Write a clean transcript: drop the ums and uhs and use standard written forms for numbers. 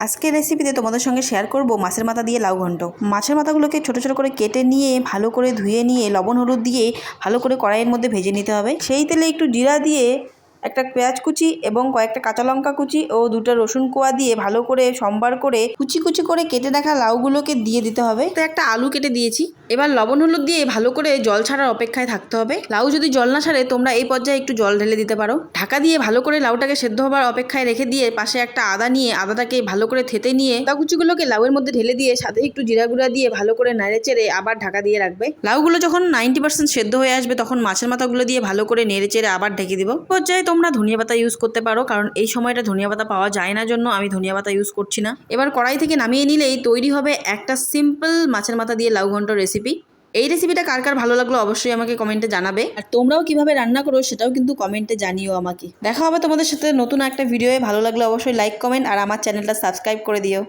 আজকের রেসিপিতে তোমাদের সঙ্গে শেয়ার করব মাছের মাথা দিয়ে লাউ ঘন্ট। মাছের মাথাগুলোকে ছোট ছোট করে কেটে নিয়ে ভালো করে ধুয়ে নিয়ে লবণ হলুদ দিয়ে ভালো করে কড়াইয়ের মধ্যে ভেজে নিতে হবে। সেই তেলে একটু জিরা দিয়ে একটা পেঁয়াজ কুচি এবং কয়েকটা কাঁচা লঙ্কা কুচি ও দুটো রসুন কোয়া দিয়ে ভালো করে সম্বার করে কুচি কুচি করে কেটে রাখা লাউগুলোকে দিয়ে দিতে হবে। তো একটা আলু কেটে দিয়েছি। এবার লবণ হলুদ দিয়ে ভালো করে জল ছাড়ার অপেক্ষায় থাকতে হবে। লাউ যদি জল না ছাড়ে তোমরা এই পর্যায়ে একটু জল ঢেলে দিতে পারো। ঢাকা দিয়ে ভালো করে লাউটাকে সেদ্ধ হবার অপেক্ষায় রেখে দিয়ে পাশে একটা আদা নিয়ে আদাটাকে ভালো করে থেতে নিয়ে আদা কুচিগুলোকে লাউয়ের মধ্যে ঢেলে দিয়ে সাথে একটু জিরা গুঁড়া দিয়ে ভালো করে নেড়ে চেড়ে আবার ঢাকা দিয়ে রাখবে। লাউগুলো যখন 90% সেদ্ধ হয়ে আসবে তখন মাছের মাথাগুলো দিয়ে ভালো করে নেড়ে চেড়ে আবার ঢেকে দিব। পর্যায়ে তোমরা ধনিয়া পাতা ইউজ করতে পারো, কারণ এই সময়টা ধনিয়া পাতা পাওয়া যায় না জন্য আমি ধনিয়া পাতা ইউজ করছি না। এবার কড়াই থেকে নামিয়ে নিলেই তৈরি হবে একটা সিম্পল মাছের মাথা দিয়ে লাউ ঘন্ট রেসিপি। এই রেসিপিটা কার কার ভালো লাগলো অবশ্যই আমাকে কমেন্টে জানাবে, আর তোমরাও কিভাবে রান্না করো সেটাও কিন্তু কমেন্টে জানিও আমাকে। দেখা হবে তোমাদের সাথে নতুন একটা ভিডিওয়ে। ভালো লাগলে অবশ্যই লাইক কমেন্ট আর আমার চ্যানেলটা সাবস্ক্রাইব করে দিও।